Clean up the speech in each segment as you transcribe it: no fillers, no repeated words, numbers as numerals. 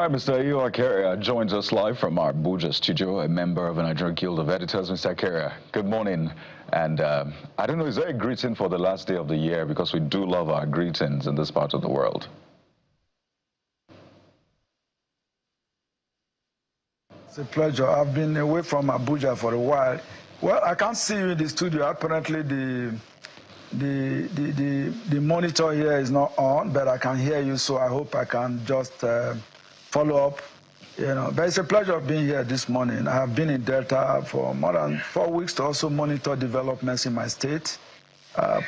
right, Mr. Io Akeria joins us live from our Abuja studio, a member of the Nigerian Guild of Editors. Mr. Akeria, good morning. And I don't know, is there a greeting for the last day of the year? Because we do love our greetings in this part of the world. It's a pleasure. I've been away from Abuja for a while. Well, I can't see you in the studio. Apparently, the monitor here is not on, but I can hear you, so I hope I can just follow up. But it's a pleasure being here this morning. I have been in Delta for more than 4 weeks to also monitor developments in my state,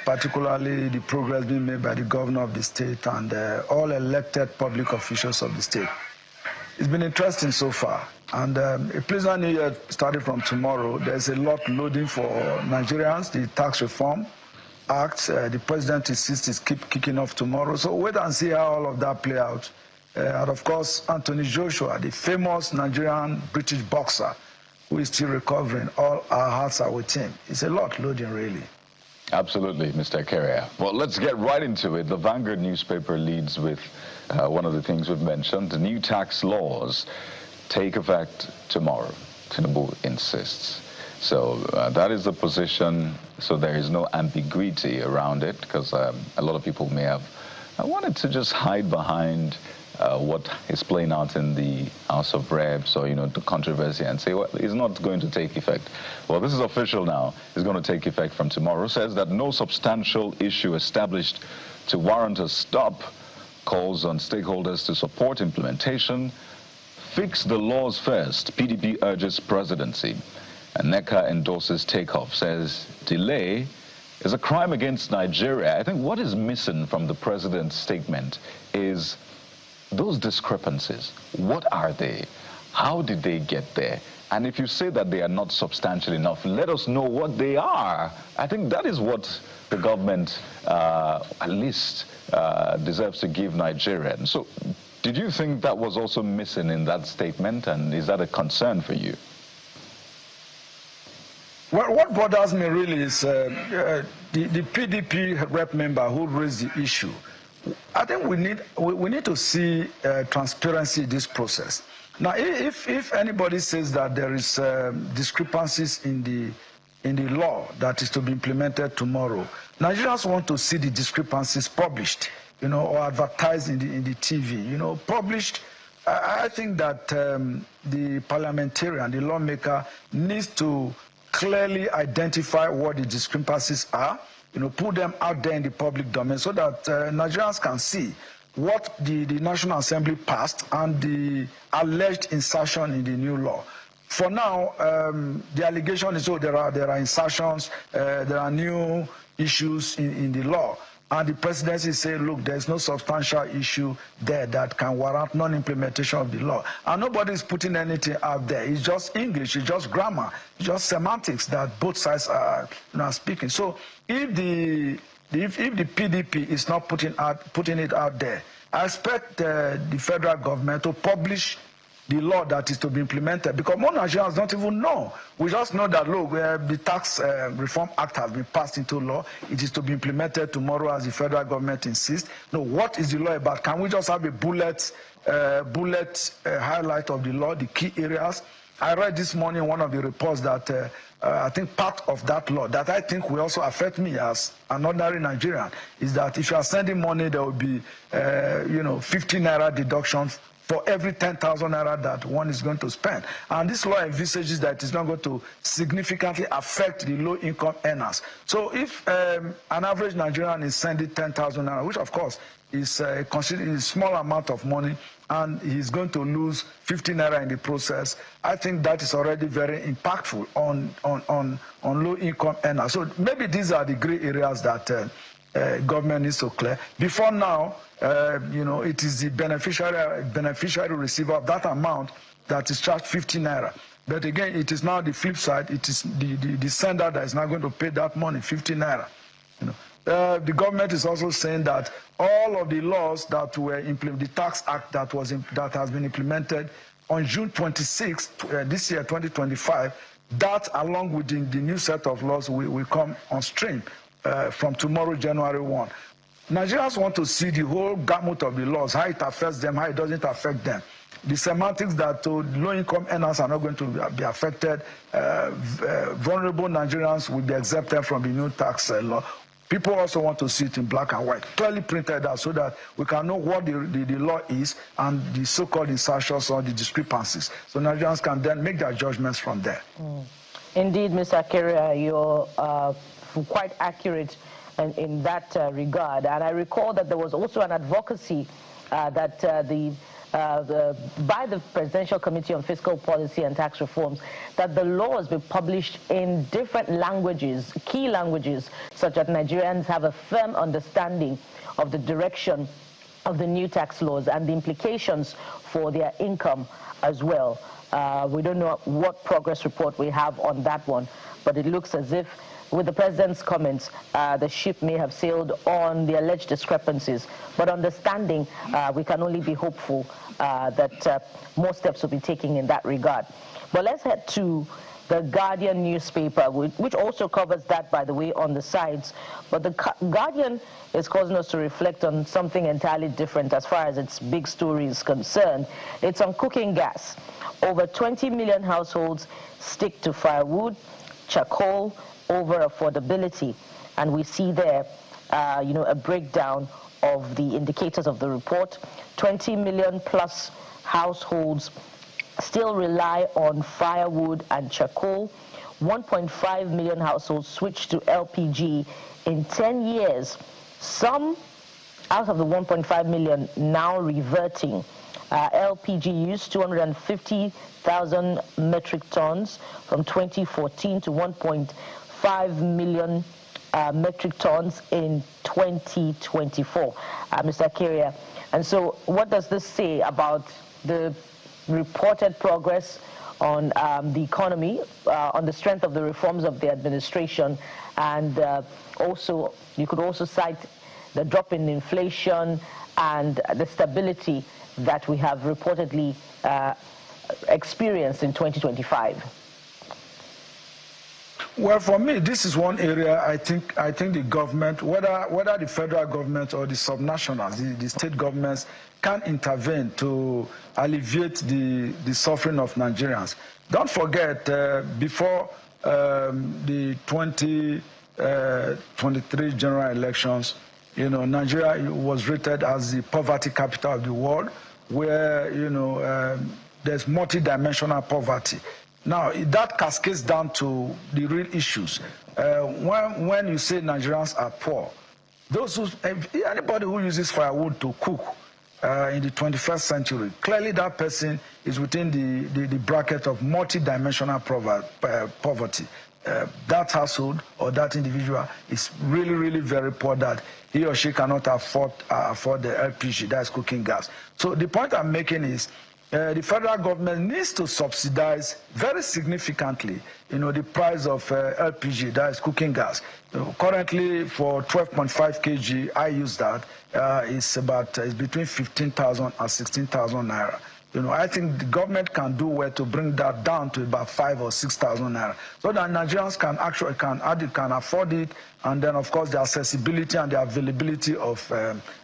particularly the progress being made by the governor of the state and all elected public officials of the state. It's been interesting so far. And a pleasant new year started from tomorrow. There's a lot loading for Nigerians, the tax reform act. The president insists is keep kicking off tomorrow. So wait and see how all of that play out. And of course, Anthony Joshua, the famous Nigerian British boxer, who is still recovering. All our hearts are with him. It's a lot loading, really. Absolutely, Mr. Akeria. Well, let's get right into it. The Vanguard newspaper leads with one of the things we've mentioned. The new tax laws take effect tomorrow, Tinubu insists. So that is the position. So there is no ambiguity around it, because a lot of people may have wanted to just hide behind what is playing out in the House of Reps, or, the controversy, and say, well, it's not going to take effect. Well, this is official now. It's going to take effect from tomorrow. Says that no substantial issue established to warrant a stop, calls on stakeholders to support implementation. Fix the laws first, PDP urges presidency. And NECA endorses takeoff, says delay is a crime against Nigeria. I think what is missing from the president's statement is those discrepancies. What are they? How did they get there? And if you say that they are not substantial enough, let us know what they are. I think that is what the government at least deserves to give Nigerians. So did you think that was also missing in that statement, and is that a concern for you? Well, what bothers me really is the PDP rep member who raised the issue. I think we need to see transparency in this process. Now, if anybody says that there is discrepancies in the law that is to be implemented tomorrow, Nigerians want to see the discrepancies published, or advertised in the TV, published. I think that the parliamentarian, the lawmaker, needs to clearly identify what the discrepancies are, put them out there in the public domain so that Nigerians can see what the National Assembly passed and the alleged insertion in the new law. For now, the allegation is, there are insertions, there are new issues in the law. And the presidency said, look, there's no substantial issue there that can warrant non-implementation of the law. And nobody is putting anything out there. It's just English, it's just grammar, it's just semantics that both sides are speaking. So if the PDP is not putting it out there, I expect the federal government to publish the law that is to be implemented, because most Nigerians don't even know. We just know that, look, the Tax Reform Act has been passed into law. It is to be implemented tomorrow as the federal government insists. No, what is the law about? Can we just have a bullet highlight of the law, the key areas? I read this morning one of the reports that I think part of that law that I think will also affect me as an ordinary Nigerian is that if you are sending money, there will be 50 naira deductions for every 10,000 naira that one is going to spend. And this law envisages that it's not going to significantly affect the low-income earners. So if an average Nigerian is sending 10,000 naira, which of course is considered a small amount of money, and he's going to lose 50 naira in the process, I think that is already very impactful on low-income earners. So maybe these are the gray areas that government needs to clear. Before now, it is the beneficiary receiver of that amount that is charged 50 naira. But again, it is now the flip side. It is the sender that is now going to pay that money, 50 naira. The government is also saying that all of the laws that were implemented, the Tax Act that has been implemented on June 26th, this year, 2025, that along with the new set of laws will come on stream from tomorrow, January 1. Nigerians want to see the whole gamut of the laws, how it affects them, how it doesn't affect them. the semantics that low-income earners are not going to be affected, vulnerable Nigerians will be exempted from the new tax law. People also want to see it in black and white, clearly printed out, so that we can know what the law is and the so-called insertions or the discrepancies. So Nigerians can then make their judgments from there. Indeed, Mr. Keria, you're quite accurate in that regard. And I recall that there was also an advocacy that by the Presidential Committee on Fiscal Policy and Tax Reforms, that the laws be published in different languages, key languages, such that Nigerians have a firm understanding of the direction of the new tax laws and the implications for their income as well. We don't know what progress report we have on that one, but it looks as if, with the president's comments, the ship may have sailed on the alleged discrepancies. But understanding, we can only be hopeful that more steps will be taken in that regard. But let's head to the Guardian newspaper, which also covers that, by the way, on the sides. But the Guardian is causing us to reflect on something entirely different as far as its big story is concerned. It's on cooking gas. Over 20 million households stick to firewood, charcoal, over affordability, and we see there, a breakdown of the indicators of the report. 20 million plus households still rely on firewood and charcoal. 1.5 million households switched to LPG in 10 years. Some out of the 1.5 million now reverting. LPG use 250,000 metric tons from 2014 to 1.5 million metric tons in 2024, Mr. Keria. And so what does this say about the reported progress on the economy, on the strength of the reforms of the administration, and also you could also cite the drop in inflation and the stability that we have reportedly experienced in 2025? Well, for me, this is one area I think the government, whether the federal government or the subnationals, the state governments, can intervene to alleviate the suffering of Nigerians. Don't forget, before the 2023 general elections, Nigeria was rated as the poverty capital of the world, where there's multi-dimensional poverty. Now, that cascades down to the real issues. When you say Nigerians are poor, anybody who uses firewood to cook in the 21st century, clearly that person is within the bracket of multi-dimensional poverty. That household or that individual is really, really very poor, that he or she cannot afford the LPG, that's cooking gas. So the point I'm making is, the federal government needs to subsidize very significantly, the price of LPG, that is cooking gas. Currently, for 12.5 kg, I use that. It's between 15,000 and 16,000 naira. I think the government can do well to bring that down to about 5,000 or 6,000 naira, so that Nigerians can afford it, and then of course the accessibility and the availability of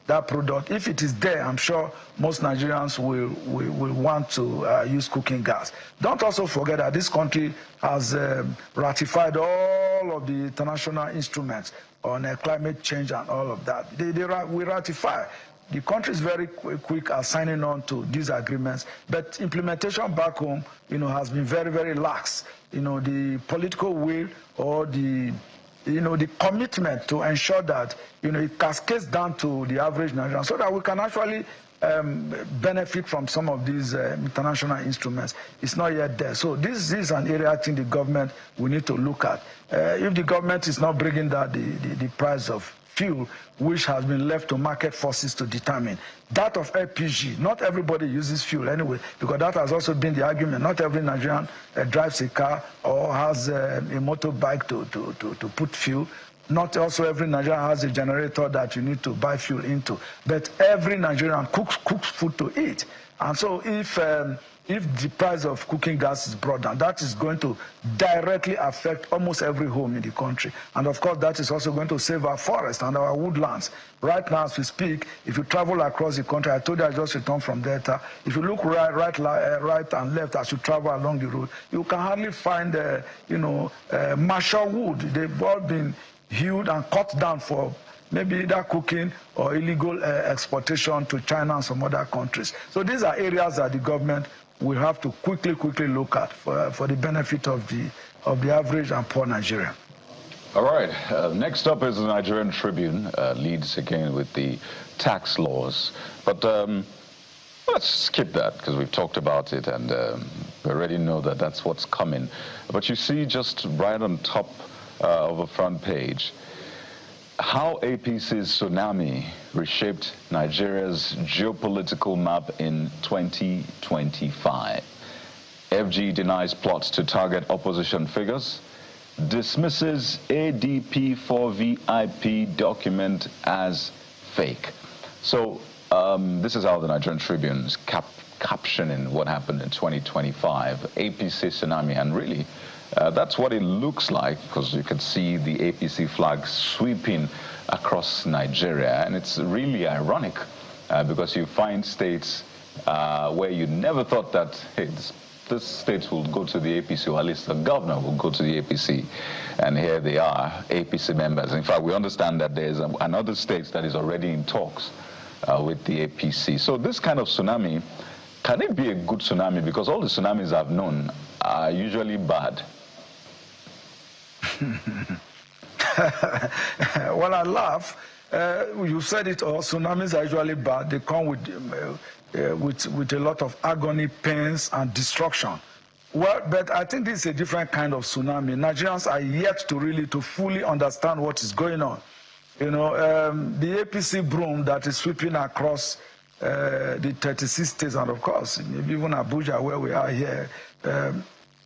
that product. If it is there, I'm sure most Nigerians will want to use cooking gas. Don't also forget that this country has ratified all of the international instruments on climate change and all of that. We ratify. The country is very quick at signing on to these agreements, but implementation back home, has been very, very lax. The political will or the commitment to ensure that, it cascades down to the average Nigerian, so that we can actually benefit from some of these international instruments. It's not yet there. So this is an area I think the government will need to look at. If the government is not bringing down the price of fuel, which has been left to market forces to determine. That of LPG, not everybody uses fuel anyway, because that has also been the argument. Not every Nigerian drives a car or has a motorbike to put fuel. Not also every Nigerian has a generator that you need to buy fuel into. But every Nigerian cooks food to eat. And so if if the price of cooking gas is brought down, that is going to directly affect almost every home in the country. And of course, that is also going to save our forests and our woodlands. Right now, as we speak, if you travel across the country, I told you I just returned from Delta. If you look right and left as you travel along the road, you can hardly find, mature wood. They've all been hewed and cut down for maybe either cooking or illegal exportation to China and some other countries. So these are areas that the government will have to quickly look at for the benefit of the average and poor Nigerian. All right. Next up is the Nigerian Tribune, leads again with the tax laws. But let's skip that because we've talked about it and we already know that that's what's coming. But you see just right on top of the front page, how APC's tsunami reshaped Nigeria's geopolitical map in 2025. FG denies plots to target opposition figures, dismisses ADP4VIP document as fake. So this is how the Nigerian Tribune is captioning what happened in 2025, APC tsunami, and really that's what it looks like, because you can see the APC flag sweeping across Nigeria, and it's really ironic because you find states where you never thought that, hey, this state will go to the APC, or at least the governor will go to the APC, and here they are, APC members. In fact, we understand that there's another state that is already in talks with the APC. So this kind of tsunami, can it be a good tsunami? Because all the tsunamis I've known are usually bad. Well, I laugh. You said it all. Tsunamis are usually bad. They come with a lot of agony, pains, and destruction. Well, but I think this is a different kind of tsunami. Nigerians are yet to fully understand what is going on. You know, the APC broom that is sweeping across the 36 states, and of course, maybe even Abuja, where we are here.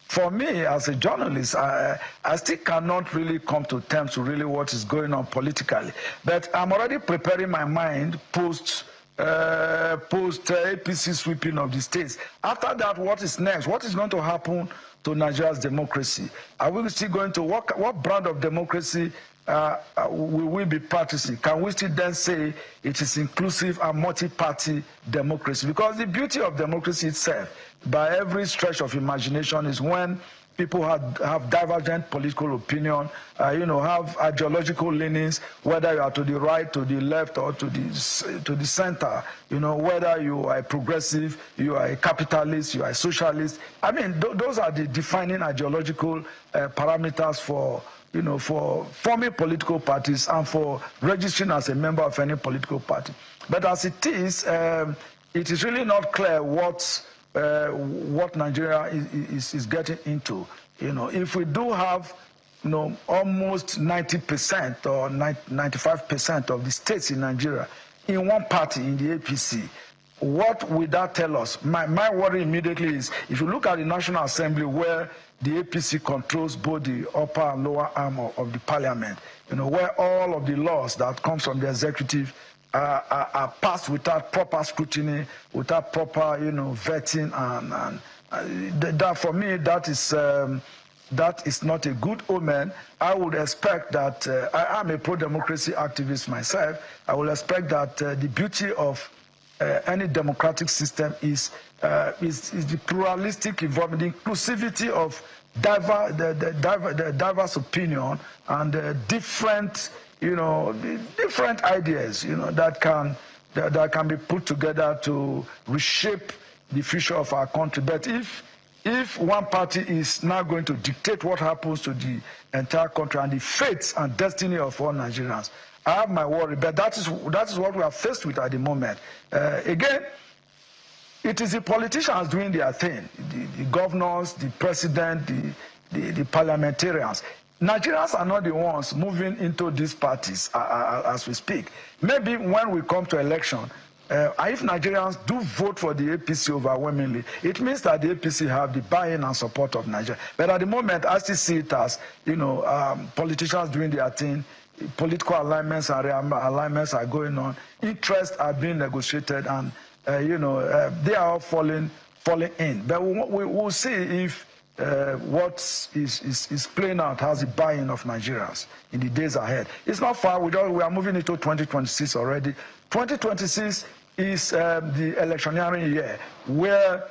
For me, as a journalist, I still cannot really come to terms with really what is going on politically. But I'm already preparing my mind post APC sweeping of the states. After that, what is next? What is going to happen to Nigeria's democracy? Are we still going to, what brand of democracy will we be practicing? Can we still then say it is inclusive and multi-party democracy? Because the beauty of democracy itself, by every stretch of imagination, is when people have divergent political opinion, have ideological leanings, whether you are to the right, to the left, or to the center, whether you are a progressive, you are a capitalist, you are a socialist. I mean, those are the defining ideological parameters for forming political parties and for registering as a member of any political party. But as it is really not clear what Nigeria is getting into. If we do have almost 90% or 95% of the states in Nigeria in one party, in the APC, what will that tell us? My worry immediately is, if you look at the National Assembly, where the APC controls both the upper and lower arm of the parliament, where all of the laws that come from the executive are passed without proper scrutiny, without proper, vetting, and that, for me, that is not a good omen. I would expect that, I am a pro-democracy activist myself, I would expect that the beauty of any democratic system is the pluralistic involvement, the inclusivity of diverse opinion and different ideas, that can be put together to reshape the future of our country. But if one party is now going to dictate what happens to the entire country and the fates and destiny of all Nigerians, I have my worry. But that is what we are faced with at the moment. Again, it is the politicians doing their thing, the governors, the president, the parliamentarians. Nigerians are not the ones moving into these parties as we speak. Maybe when we come to election, if Nigerians do vote for the APC overwhelmingly, it means that the APC have the buy-in and support of Nigeria. But at the moment, I still see it as, politicians doing their thing, political alignments and realignments are going on, interests are being negotiated, and they are all falling falling in. But we'll see if what is playing out has the buy-in of Nigerians in the days ahead. It's not far. We are moving into 2026 already. 2026 is the electioneering year where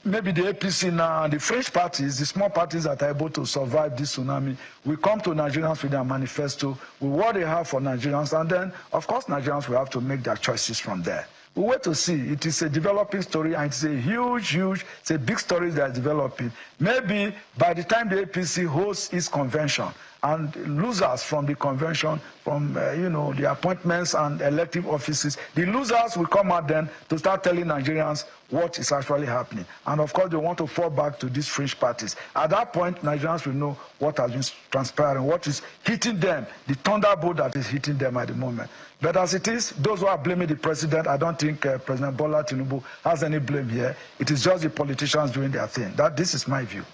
maybe the APC now, the French parties, the small parties that are able to survive this tsunami, will come to Nigerians with their manifesto, with what they have for Nigerians, and then, of course, Nigerians will have to make their choices from there. We wait to see. It is a developing story, and it's a huge, it's a big story that is developing. Maybe by the time the APC hosts its convention, and losers from the convention, from the appointments and elective offices, the losers will come out then to start telling Nigerians what is actually happening. And of course, they want to fall back to these fringe parties. At that point, Nigerians will know what has been transpiring, what is hitting them, the thunderbolt that is hitting them at the moment. But as it is, those who are blaming the president, I don't think President Bola Tinubu has any blame here. It is just the politicians doing their thing. This is my view.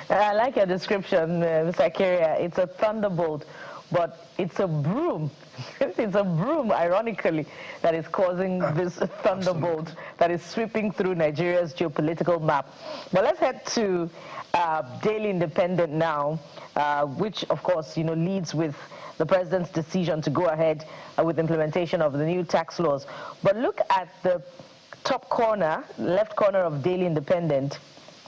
I like your description, Mr. Keria. It's a thunderbolt, but it's a broom. It's a broom, ironically, that is causing this thunderbolt that is sweeping through Nigeria's geopolitical map. But let's head to Daily Independent now, which, of course, leads with the president's decision to go ahead with implementation of the new tax laws. But look at the top corner, left corner of Daily Independent,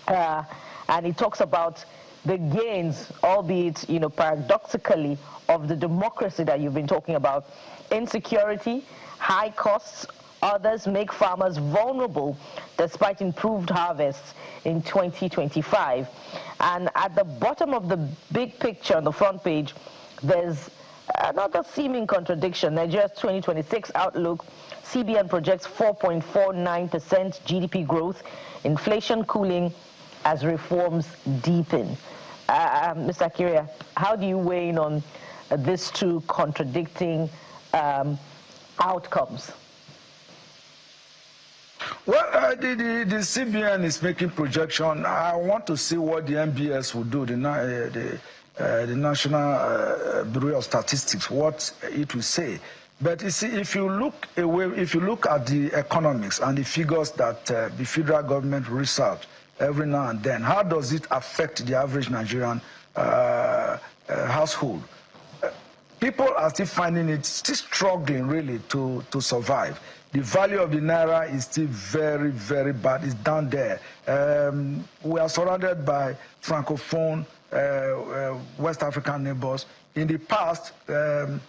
and it talks about the gains, albeit, paradoxically, of the democracy that you've been talking about. Insecurity, high costs, others make farmers vulnerable despite improved harvests in 2025. And at the bottom of the big picture on the front page, there's another seeming contradiction. Nigeria's 2026 outlook, CBN projects 4.49% GDP growth, inflation cooling as reforms deepen. Mr. Keria, how do you weigh in on these two contradicting outcomes? Well, the CBN is making projection. I want to see what the NBS will do, the National Bureau of Statistics, what it will say. But you see, if you look at the economics and the figures that the federal government reads out every now and then, how does it affect the average Nigerian household? People are still finding it, still struggling really to survive. The value of the naira is still very, very bad. It's down there. We are surrounded by francophone West African neighbors. In the past, the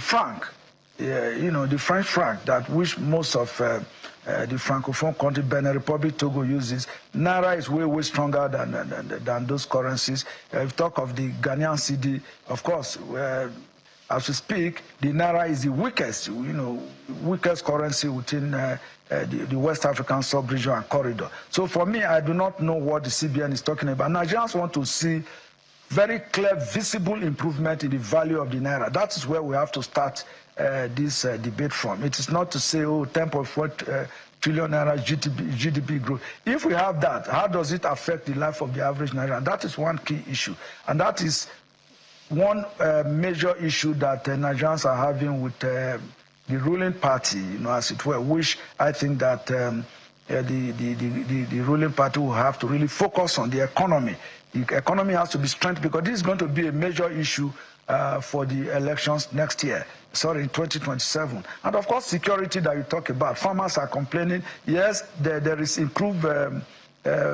franc, the French franc, that which most of the francophone country, Benin Republic, Togo uses, naira is way, way stronger than those currencies. If you talk of the Ghanaian cedi, of course, as we speak, the naira is the weakest, weakest currency within the West African sub-region and corridor. So for me, I do not know what the CBN is talking about. Nigerians want to see very clear, visible improvement in the value of the naira. That is where we have to start this debate from. It is not to say, 10.4 trillion naira GDP growth. If we have that, how does it affect the life of the average Nigerian? And that is one key issue. And that is one major issue that Nigerians are having with the ruling party, as it were, which I think that the ruling party will have to really focus on the economy. The economy has to be strengthened because this is going to be a major issue for the elections next year, in 2027. And of course, security that you talk about. Farmers are complaining, yes, there is improved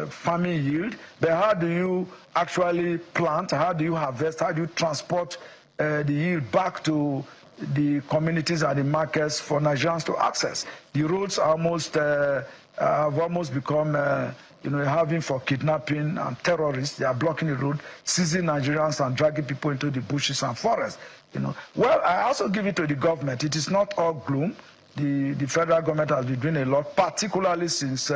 farming yield, but how do you actually plant? How do you harvest? How do you transport the yield back to the communities and the markets for Nigerians to access? The roads are have almost become a haven for kidnapping and terrorists. They are blocking the road, seizing Nigerians and dragging people into the bushes and forests. Well, I also give it to the government. It is not all gloom. The federal government has been doing a lot, particularly since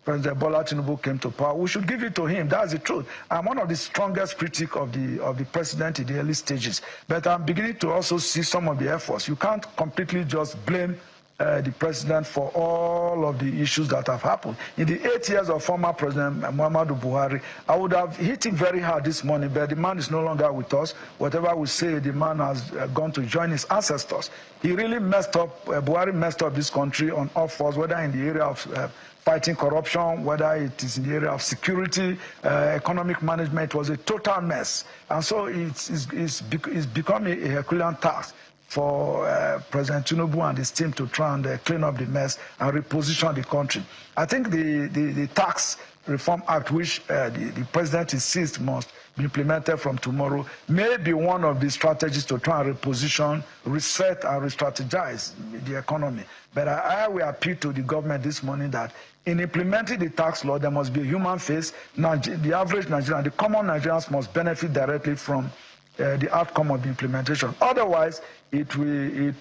President Bola Tinubu came to power. We should give it to him. That's the truth. I'm one of the strongest critics of the president in the early stages. But I'm beginning to also see some of the efforts. You can't completely just blame the president for all of the issues that have happened. In the 8 years of former President Muhammadu Buhari, I would have hit him very hard this morning, but the man is no longer with us. Whatever we say, the man has gone to join his ancestors. He really messed up, Buhari messed up this country on all fours, whether in the area of fighting corruption, whether it is in the area of security, economic management. It was a total mess. And so it's become a Herculean task for President Tinubu and his team to try and clean up the mess and reposition the country. I think the Tax Reform Act, which the president insists must be implemented from tomorrow, may be one of the strategies to try and reposition, reset, and re-strategize the economy. But I will appeal to the government this morning that in implementing the tax law, there must be a human face. The average Nigerian, the common Nigerians must benefit directly from the outcome of the implementation. Otherwise, it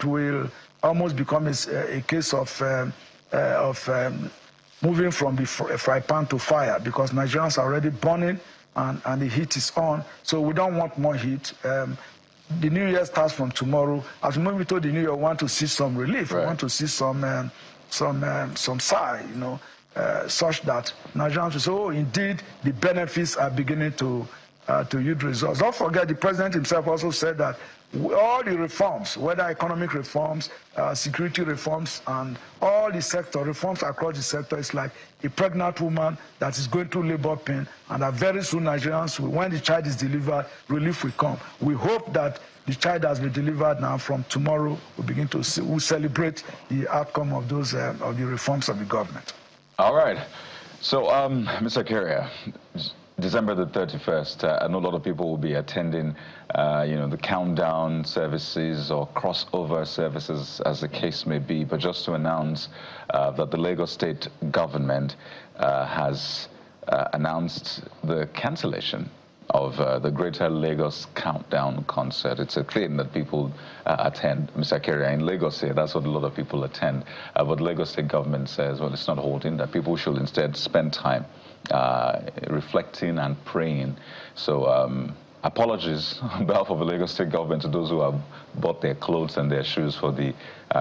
will almost become a case of moving from the fry pan to fire, because Nigerians are already burning and the heat is on. So we don't want more heat. The New Year starts from tomorrow. As we told the New Year, we want to see some relief. Right. We want to see some sigh, such that Nigerians will say, oh, indeed, the benefits are beginning to yield results. Don't forget, the president himself also said that all the reforms, whether economic reforms, security reforms, and all the sector reforms across the sector, is like a pregnant woman that is going through labor pain, and that very soon Nigerians, when the child is delivered, relief will come. We hope that the child has been delivered now. From tomorrow, we'll celebrate the outcome of those of the reforms of the government. All right. So, Mr. Carrier, December the 31st, I know a lot of people will be attending, the countdown services or crossover services, as the case may be. But just to announce that the Lagos State government has announced the cancellation of the Greater Lagos Countdown concert. It's a thing that people attend. Mr. Carrier, in Lagos here, that's what a lot of people attend. But Lagos State government says, well, it's not holding, that people should instead spend time reflecting and praying. So apologies on behalf of the Lagos State government to those who have bought their clothes and their shoes for the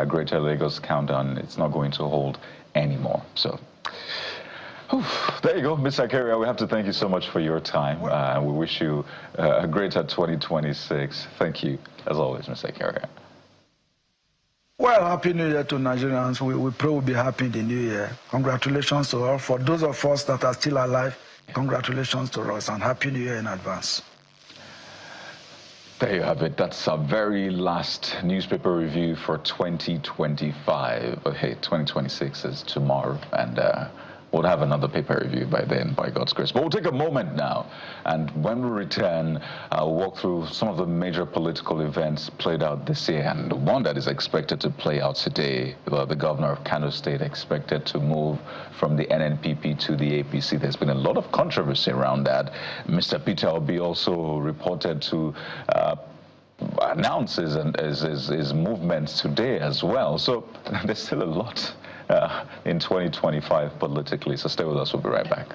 Greater Lagos Countdown. It's not going to hold anymore. So there you go, Mr. Carrier. We have to thank you so much for your time, and we wish you a greater 2026. Thank you, as always, Mr. Carrier. Well, Happy New Year to Nigerians. We pray we'll be happy in the new year. Congratulations to all. For those of us that are still alive, congratulations to us, and Happy New Year in advance. There you have it. That's our very last newspaper review for 2025. Hey, 2026 is tomorrow, and we'll have another paper review by then, by God's grace. But we'll take a moment now, and when we return, I'll walk through some of the major political events played out this year, and the one that is expected to play out today, the governor of Kano State expected to move from the NNPP to the APC. There's been a lot of controversy around that. Mr. Peter Obi also reported to announce his movements today as well. So there's still a lot in 2025 politically. So stay with us. We'll be right back.